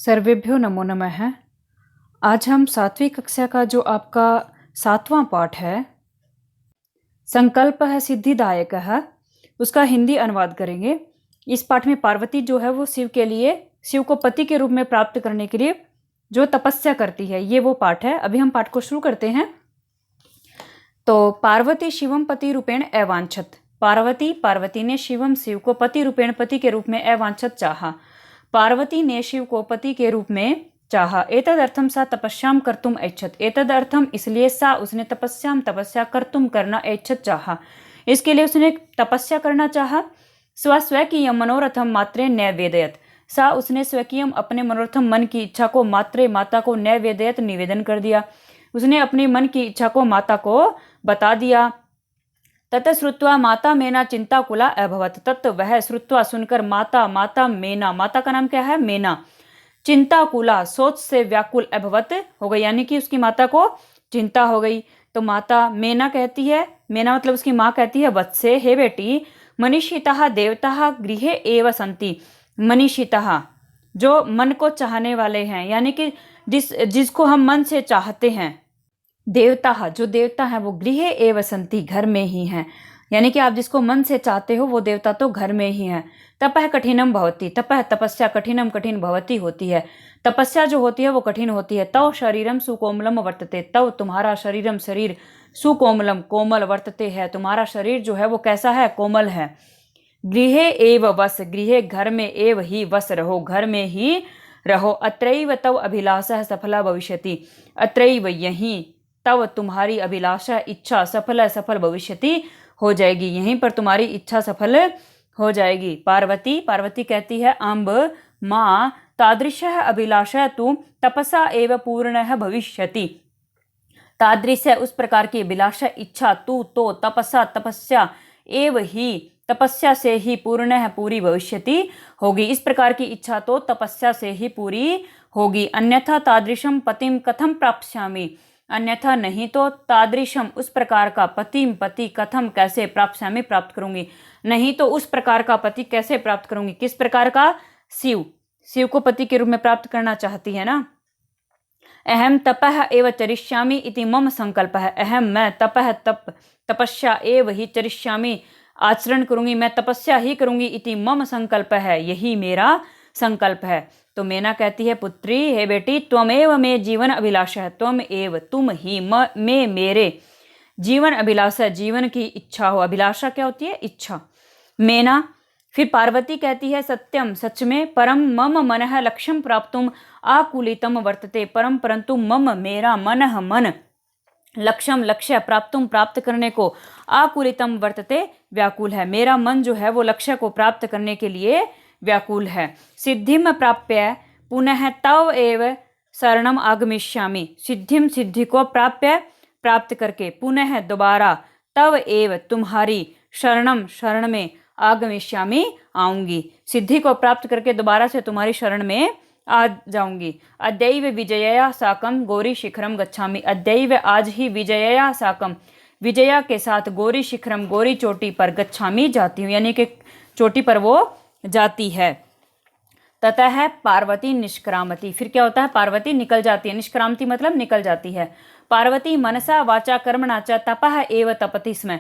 सर्वेभ्यो नमो नमः। आज हम 7वीं कक्षा का जो आपका 7वां पाठ है, संकल्प है सिद्धिदायक है, उसका हिंदी अनुवाद करेंगे। इस पाठ में पार्वती जो है वो शिव को पति के रूप में प्राप्त करने के लिए जो तपस्या करती है, ये वो पाठ है। अभी हम पाठ को शुरू करते हैं। तो पार्वती शिवम पति रूपेण अवांछत। पार्वती ने शिव को पति रूपेण पति के रूप में अवांछत चाहा। पार्वती ने शिव को पति के रूप में चाहा। एतदर्थम सा तपस्याम कर्तुम ऐच्छत। एतदर्थम इसलिए सा उसने तपस्या कर्तुम करना ऐच्छत चाहा, इसके लिए उसने तपस्या करना चाहा। स्वकीय मनोरथम मात्रे नैवेदयत। सा उसने स्वकीयम अपने मनोरथम मन की इच्छा को मात्रे माता को नैवेदयत निवेदन कर दिया। उसने अपनी मन की इच्छा को माता को बता दिया। तत श्रुत्वा माता मेना चिंताकुला अभवत। तत् वह श्रुत्वा सुनकर माता मेना, माता का नाम क्या है? मेना। चिंताकुला सोच से व्याकुल अभवत हो गई, यानी कि उसकी माता को चिंता हो गई। तो माता मेना कहती है, मेना मतलब उसकी माँ कहती है, वत्से हे बेटी, मनीषिता देवता गृहे एव संति। मनीषिता जो मन को चाहने वाले हैं, यानी कि जिसको हम मन से चाहते हैं, देवता जो देवता हैं वो गृहे एव संति घर में ही हैं, यानी कि आप जिसको मन से चाहते हो वो देवता तो घर में ही है। तपह कठिनम भवती। तपह तपस्या कठिनम कठिन भवती होती है। तपस्या जो होती है वो कठिन होती है। तव शरीरम सुकोमलम वर्तते। तव तुम्हारा शरीरम शरीर सुकोमलम कोमल वर्तते है, तुम्हारा शरीर जो है वो कैसा है? कोमल है। गृहे एव वस। गृहे घर में, एव ही वस रहो, घर में ही रहो। अत्रैव तव अभिलाषा सफला भविष्यति। अत्रैव यहीं, तव तुम्हारी अभिलाषा इच्छा सफल भविष्यति हो जाएगी, यहीं पर तुम्हारी इच्छा सफल हो जाएगी। पार्वती कहती है, अम्ब माँ तादृश अभिलाषा तू तपसा एव पूर्ण भविष्यति। तादृश उस प्रकार की अभिलाषा इच्छा तू तो तपस्या एव ही, तपस्या से ही पूर्ण पूरी भविष्यति होगी। इस प्रकार की इच्छा तो तपस्या से ही पूरी होगी। अन्यथा तादृशम पतिम कथम प्राप्स्यामि। अन्यथा नहीं तो तादृशम उस प्रकार का पति कथम कैसे प्राप्स्यामि प्राप्त करूंगी, नहीं तो उस प्रकार का पति कैसे प्राप्त करूंगी। किस प्रकार का? शिव को पति के रूप में प्राप्त करना चाहती है ना। अहम तपः एव चरिष्यामि इति मम संकल्प है। अहम मैं तपस्या एव ही चरिष्यामि आचरण करूंगी, मैं तपस्या ही करूंगी। इति मम संकल्प है, यही मेरा संकल्प है। तो मेना कहती है, पुत्री हे बेटी, त्वमेव में जीवन अभिलाषा है। तुम एव तुम ही में मेरे जीवन अभिलाषा, जीवन की इच्छा हो। अभिलाषा क्या होती है? इच्छा। मेना फिर पार्वती कहती है, सत्यम सच में, परम मम मनः लक्ष्यम प्राप्तुम आकुलितम वर्तते। परम परंतु मम मेरा मन लक्ष्यम लक्ष्य प्राप्तुम प्राप्त करने को आकुलितम वर्तते व्याकुल है। मेरा मन जो है वो लक्ष्य को प्राप्त करने के लिए व्याकुल है। सिद्धिम प्राप्य पुनः तव एव शरणम आगमिष्यामि। सिद्धि को प्राप्त करके पुनः दोबारा तव एव तुम्हारी शरण में आगमिष्यामि आऊंगी। सिद्धि को प्राप्त करके दोबारा से तुम्हारी शरण में आ जाऊंगी। अद्यैव विजयया साकम गौरी शिखरम गच्छामि। अद्यैव आज ही विजयया साकम, विजया के साथ गौरी शिखरम गौरी चोटी पर गच्छामि जाती हूँ, यानी कि चोटी पर वो जाती है। ततः पार्वती निष्क्रामती। फिर क्या होता है? पार्वती निकल जाती है। निष्क्रामती मतलब निकल जाती है। पार्वती मनसा वाचा कर्मणा च तपः एव तपति स्म।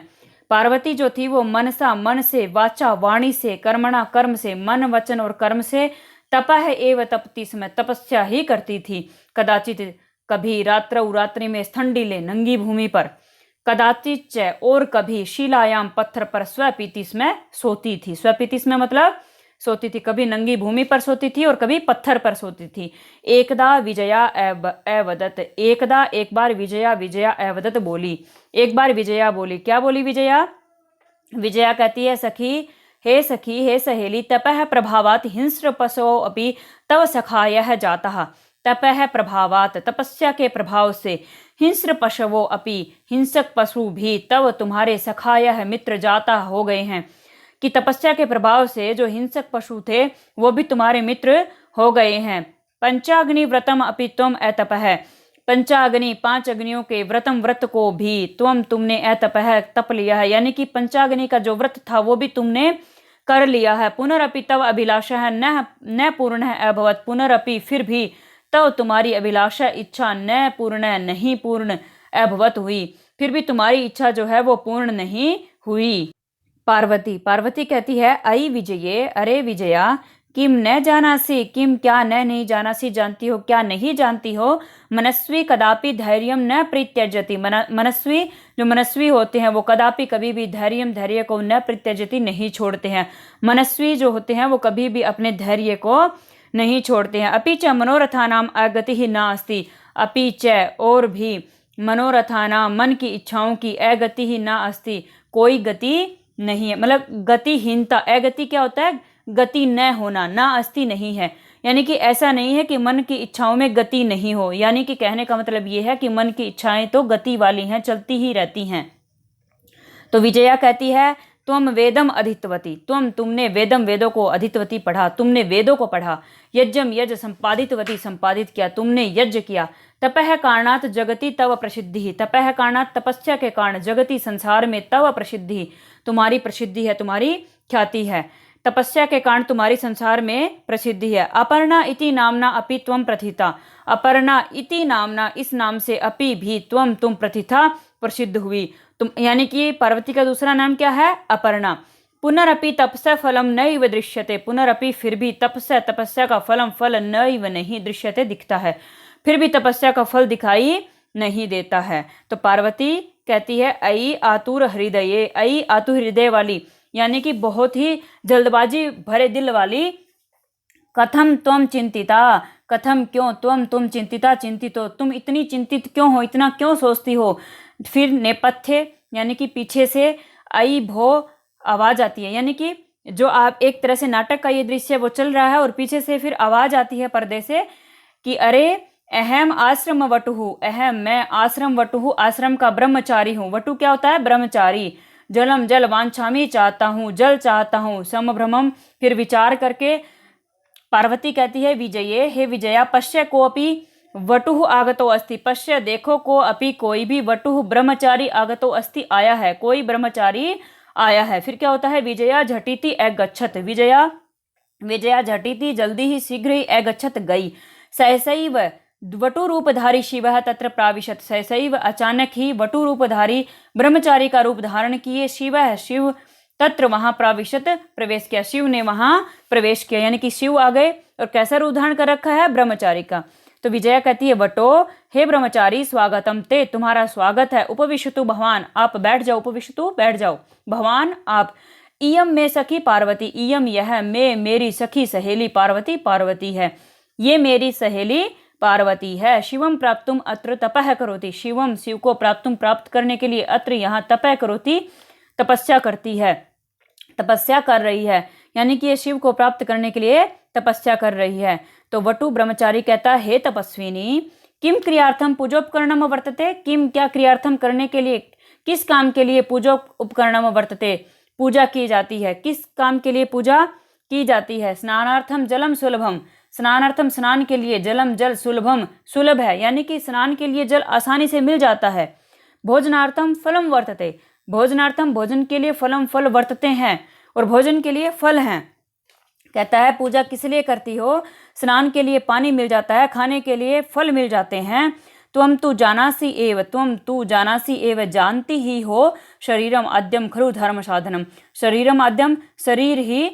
पार्वती जो थी वो मनसा मन से, वाचा वाणी से, कर्मणा कर्म से, मन वचन और कर्म से, तपः एव तपति स्म तपस्या ही करती थी। कदाचित कभी रात्रि में स्थंडिले नंगी भूमि पर, कदाचित च और कभी शिलायाम पत्थर पर स्वपीति स्म सोती थी। स्वपीति स्म मतलब सोती थी, कभी नंगी भूमि पर सोती थी और कभी पत्थर पर सोती थी। एकदा विजया अवदत। एकदा एक बार विजया अवदत बोली। एक बार विजया बोली। क्या बोली विजया? विजया कहती है, सखी हे सहेली, तपः प्रभावात हिंस्र पशो अपि तव सखायः जातः। तपः प्रभावात तपस्या के प्रभाव से, हिंस्र पशवो अपि हिंसक पशु भी, तव तुम्हारे सखायः मित्र जाता हो गए हैं, कि तपस्या के प्रभाव से जो हिंसक पशु थे वो भी तुम्हारे मित्र हो गए हैं। पंचाग्नि व्रतम अपि त्वम अतपः। पंचाग्नि 5 अग्नियों के व्रत को भी तुमने अतपः तप लिया है, यानी कि पंचाग्नि का जो व्रत था वो भी तुमने कर लिया है। पुनरपि तव अभिलाषा है न पूर्ण है अभवत, पुनरपि फिर भी तव तुम्हारी अभिलाषा इच्छा न पूर्ण नहीं पूर्ण अभवत हुई, फिर भी तुम्हारी इच्छा जो है वो पूर्ण नहीं हुई। पार्वती पार्वती कहती है अई विजये, अरे विजया, किम न जानासी, किम क्या न नहीं जानासी, जानती हो क्या नहीं जानती हो। मनस्वी कदापि धैर्यम न परित्यजति, मनस्वी जो मनस्वी होते हैं वो कदापि कभी भी धैर्यम धैर्य को न परित्यजति नहीं छोड़ते हैं। मनस्वी जो होते हैं वो कभी भी अपने धैर्य को नहीं छोड़ते हैं। अपि च मनोरथानाम अगति ही ना अस्ति, अपि च और भी मनोरथानाम मन की इच्छाओं की अगति ही ना अस्ति, कोई गति नहीं है। मतलब गतिहीनता, अगति क्या होता है, गति न होना, ना अस्ति नहीं है, यानी कि ऐसा नहीं है कि मन की इच्छाओं में गति नहीं हो, यानी कि कहने का मतलब ये है कि मन की इच्छाएं तो गति वाली हैं, चलती ही रहती हैं। तो विजया कहती है तुम वेदम अधितवती, तुमने वेदम वेदों को अधितवती पढ़ा, तुमने वेदों को पढ़ा। यज्ञम यज्ञ संपादितवती संपादित किया, तुमने यज्ञ किया। तपह कारणात जगति तव प्रसिद्धि, तपह कारणात तपस्या के कारण जगति संसार में तव प्रसिद्धि तुम्हारी प्रसिद्धि है, तुम्हारी ख्याति है। तपस्या के कारण तुम्हारी संसार में प्रसिद्धि है। अपर्णा इति नामना अपि त्वं प्रथिता, अपर्णा इति नामना इस नाम से अपि भी तुम प्रथिता प्रसिद्ध हुई, तुम यानी कि पार्वती का दूसरा नाम क्या है, अपर्णा। पुनरपि तपस्या फलम नैव दृश्यते, पुनरपि फिर भी तपस्या का फल नैव नहीं दृश्यते दिखता है, फिर भी तपस्या का फल दिखाई नहीं देता है। तो पार्वती कहती है अई आतुर हृदये, अई आतुर हृदय वाली, यानी कि बहुत ही जल्दबाजी भरे दिल वाली। कथम त्वम चिंतिता, कथम क्यों, तुम चिंतिता चिंतित हो, तुम इतनी चिंतित क्यों हो, इतना क्यों सोचती हो। फिर नेपथ्य यानी कि पीछे से आई भो आवाज आती है, यानी कि जो आप एक तरह से नाटक का ये दृश्य वो चल रहा है और पीछे से फिर आवाज आती है पर्दे से कि अरे अहम आश्रम वटुहु, अहम मैं आश्रम वटुहु, आश्रम का ब्रह्मचारी हूँ। वटु क्या होता है, ब्रह्मचारी। जलम जल वांछामी चाहता हूँ, जल चाहता हूँ। समभ्रमम फिर विचार करके पार्वती कहती है विजये, हे विजया, पश्य को अपि वटुहु आगतो अस्ति, पश्य देखो को अपि कोई भी वटुहु ब्रह्मचारी आगतो अस्ति आया है, कोई ब्रह्मचारी आया है। फिर क्या होता है, विजया झटिति अगच्छत, विजया झटिति जल्दी ही शीघ्र ही अगच्छत गई। सहसैव वटु रूपधारी शिव तत्र प्राविशत, सहसैव अचानक ही वटु रूपधारी ब्रह्मचारी का रूप धारण किए शिव तत्र वहां प्राविशत प्रवेश किया, शिव ने वहां प्रवेश किया, यानी कि शिव आ गए और कैसा रूप धारण कर रखा है, ब्रह्मचारी का। तो विजया कहती है वटो, हे ब्रह्मचारी, स्वागतम ते, तुम्हारा स्वागत है। उपविशतु भगवान, आप बैठ जाओ, उपविशतु बैठ जाओ, भगवान आप। इयम में सखी पार्वती, इयम यह मैं मेरी सखी सहेली पार्वती, पार्वती है, ये मेरी सहेली पार्वती है। शिवम प्राप्तुम अत्र तपह करोति, शिवम शिव को प्राप्तुम प्राप्त करने के लिए अत्र यहाँ तपह करोति तपस्या करती है, तपस्या कर रही है, यानी कि ये शिव को प्राप्त करने के लिए तपस्या कर रही है। तो वटु ब्रह्मचारी कहता है, हे तपस्विनी, किम क्रियार्थम पूजोपकरणम वर्तते, किम क्या क्रियार्थम करने के लिए, किस काम के लिए पूजोपकरणम वर्तते, पूजा की जाती है, किस काम के लिए पूजा की जाती है। स्नानार्थम जलम सुलभम, स्नानार्थम स्नान के लिए, जलम जल सुलभम सुलभ है, यानी कि स्नान के लिए जल आसानी से मिल जाता है। भोजनार्थम फलम वर्तते, भोजनार्थम भोजन के लिए, फलम फल वर्तते हैं और भोजन के लिए फल हैं। कहता है पूजा किस लिए करती हो, स्नान के लिए पानी मिल जाता है, खाने के लिए फल मिल जाते हैं। त्वम तु जानासी एव, त्वम तु जानासी एव, जानती ही हो, शरीरम आद्यम खलु धर्म साधनम, शरीरम आद्यम शरीर ही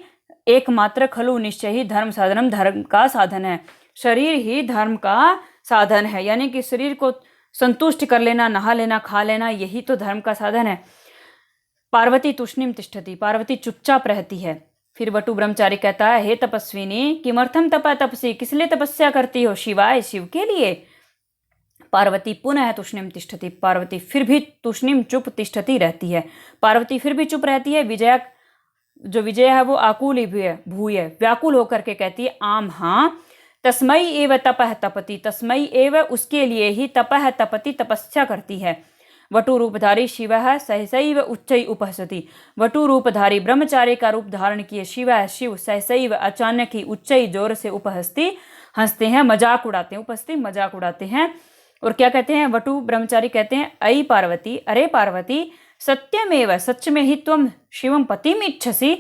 एकमात्र, खलु निश्चय ही, धर्म साधनम धर्म का साधन है, शरीर ही धर्म का साधन है, यानी कि शरीर को संतुष्ट कर लेना, नहा लेना, खा लेना, यही तो धर्म का साधन है। पार्वती तुष्णिम तिष्ठति, पार्वती चुपचाप रहती है। फिर वटु ब्रह्मचारी कहता है, हे तपस्विनी, किमर्थम तपा तपसी, किस लिए तपस्या करती हो, शिवाय शिव के लिए। पार्वती पुनः तुष्णिम तिष्ठति, पार्वती फिर भी तुष्णिम चुप तिष्ठति रहती है, पार्वती फिर भी चुप रहती है। विजया जो विजय है वो आकुल भूय व्याकुल होकर के कहती है, आम हाँ, तस्मै एव तपह तपति, तस्मै एव उसके लिए ही तपह तपति तपस्या करती है। वटु रूपधारी शिव सहसैव उच्चै उपहसति, वटु रूपधारी ब्रह्मचारी का रूप धारण किए शिव सहसैव अचानक ही उच्चै जोर से उपहसति हंसते हैं, मजाक उड़ाते हैं, उपहसति मजाक उड़ाते हैं। और क्या कहते हैं, वटु ब्रह्मचारी कहते हैं, अयि पार्वती, अरे पार्वती, सत्यमेव सच में ही तुम शिवम पतिम इच्छसी,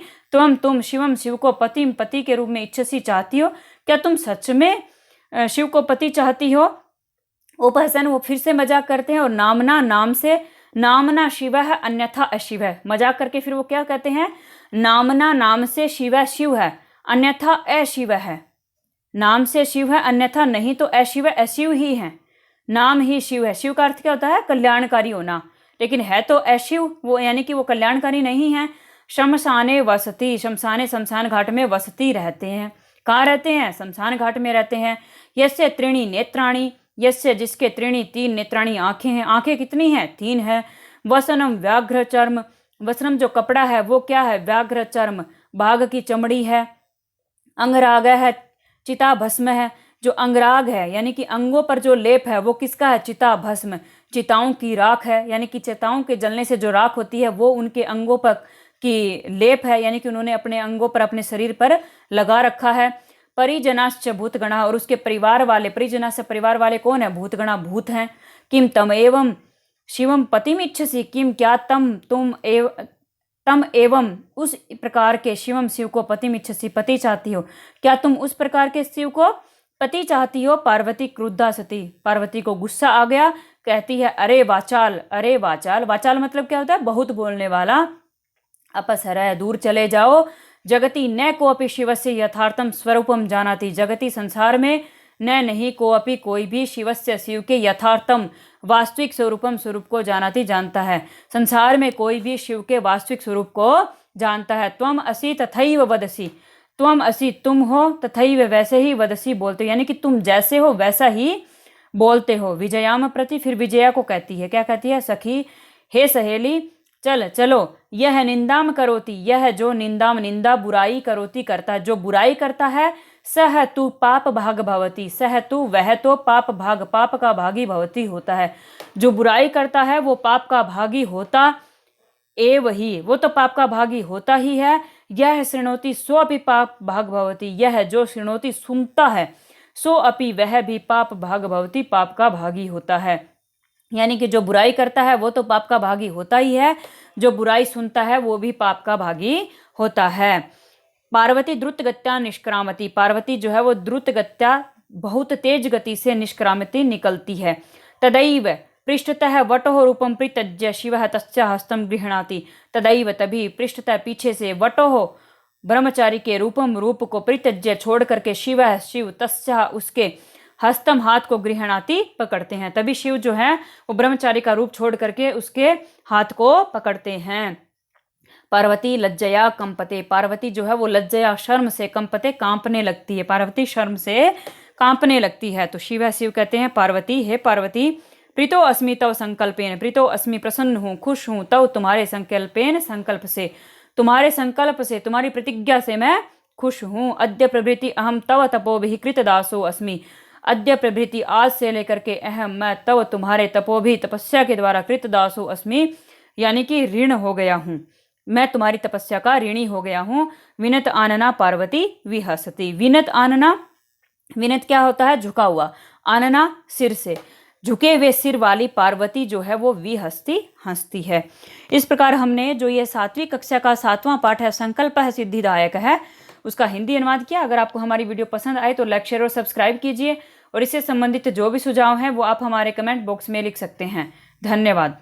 तुम शिवम शिव को पतिम पति के रूप में इच्छसी चाहती हो, क्या तुम सच में शिव को पति चाहती हो। उपहसन वो फिर से मजाक करते हैं और नामना नाम से, नामना शिव है अन्यथा अशिव है। मजाक करके फिर वो क्या कहते हैं, नामना नाम से शिव शिव है अन्यथा अशिव है। नाम से शिव है अन्यथा नहीं तो अशिव अशिव ही है, नाम ही शिव है। शिव का अर्थ क्या होता है, कल्याणकारी होना, लेकिन है तो अशिव वो, यानी कि वो कल्याणकारी नहीं है। शमशाने वसती, शमशाने शमशान घाट में वसती रहते हैं। कहाँ रहते हैं, शमशान घाट में रहते हैं। यस्य त्रीणी नेत्राणी, यस्य जिसके त्रीणी 3 नेत्राणी आंखें हैं, आंखें कितनी हैं 3 है। वसनम व्याघ्र चर्म, वसनम जो कपड़ा है वो क्या है, व्याघ्र चर्म बाघ की चमड़ी है। अंगराग है, चिता भस्म है, जो अंगराग है यानी कि अंगों पर जो लेप है वो किसका है, चिता भस्म, चिताओं की राख है, यानी कि चिताओं के जलने से जो राख होती है वो उनके अंगों पर की लेप है, यानी कि उन्होंने अपने अंगों पर अपने शरीर पर लगा रखा है। परिजनाश्च भूतगणा, और उसके परिवार वाले, परिजना से परिवार वाले कौन है, भूतगणा भूत हैं। किम तम एवं शिवम पतिम इच्छसी, किम क्या तम एवं उस प्रकार के शिवम शिव को पतिम इच्छसी पति चाहती हो, क्या तुम उस प्रकार के शिव को पति चाहती हो। पार्वती क्रुद्धा सती, पार्वती को गुस्सा आ गया, कहती है अरे वाचाल, अरे वाचाल, वाचाल मतलब क्या होता है, बहुत बोलने वाला। अपसरय दूर चले जाओ। जगति न कोअपि शिवस्य यथार्थम स्वरूपम जानाति, जगति संसार में न नहीं कोअपि कोई भी शिवस्य शिव के यथार्थम वास्तविक स्वरूपम स्वरूप को जानाति जानता है। संसार में कोई भी शिव के वास्तविक स्वरूप को जानता है। त्वम असि तथैव वदसि, त्वम असि तुम हो, तथैव वैसे ही वदसि बोलते हो, यानी कि तुम जैसे हो वैसा ही बोलते हो। विजयाम प्रति, फिर विजया को कहती है, क्या कहती है, सखी हे सहेली चल चलो। यह निंदाम करोति, यह जो निंदाम निंदा बुराई करोति करता है, जो बुराई करता है। सह तू पाप भाग भवती, सह तू वह तो पाप भाग, पाप का भागी भवती होता है। जो बुराई करता है वो पाप का भागी होता एव ही, वो तो पाप का भागी होता ही है। यह शृणोति सो अपि पाप भाग भवती, यह जो शृणोति सुनता है, सो अपि वह भी पाप भाग भवती, पाप का भागी होता है। यानी कि जो बुराई करता है वो तो पाप का भागी होता ही है, जो बुराई सुनता है वो भी पाप का भागी होता है। पार्वती द्रुत गत्या निष्क्रामती, पार्वती जो है वो द्रुत गत्या बहुत तेज गति से निष्क्रामती निकलती है। तदैव पृष्ठतः वटो रूपम परित्यज्य शिवः तस्य हस्तम गृह्णाति, तदैव तभी पृष्ठतः पीछे से वटो ब्रह्मचारी के रूपम रूप को परित्यज्य छोड़ करके शिव शिव तस्य उसके हस्तम हाथ को गृह्णाति पकड़ते हैं। तभी शिव जो है वो ब्रह्मचारी का रूप छोड़ करके उसके हाथ को पकड़ते हैं। पार्वती लज्जया कंपते, पार्वती जो है वो लज्जया शर्म से, कंपते कांपने लगती है, पार्वती शर्म से कांपने लगती है। तो शिव कहते हैं पार्वती, हे पार्वती प्रीतो अस्मि तव संकल्पेन, प्रीतो अस्मि प्रसन्न हूँ खुश हूँ, तव तुम्हारे संकल्पेन संकल्प से, तुम्हारे संकल्प से तुम्हारी प्रतिज्ञा से मैं खुश हूँ। अद्य प्रभृति अहम तव तपोभिः कृतदासो अस्मि, अद्य प्रभृति आज से लेकर के अहम मैं तव तुम्हारे तपोभी तपस्या के द्वारा कृतदासो अस्मि, यानी कि ऋण हो गया हूँ, मैं तुम्हारी तपस्या का ऋणी हो गया हूँ। विनत आनना पार्वती विहसती, विनत आनना, विनत क्या होता है, झुका हुआ, आनना सिर से, झुके हुए सिर वाली पार्वती जो है वो विहसती हंसती है। इस प्रकार हमने जो ये 7वीं कक्षा का 7वां पाठ है संकल्प है सिद्धिदायक है उसका हिंदी अनुवाद किया। अगर आपको हमारी वीडियो पसंद आए तो लाइक शेयर और सब्सक्राइब कीजिए, और इससे संबंधित जो भी सुझाव हैं वो आप हमारे कमेंट बॉक्स में लिख सकते हैं। धन्यवाद।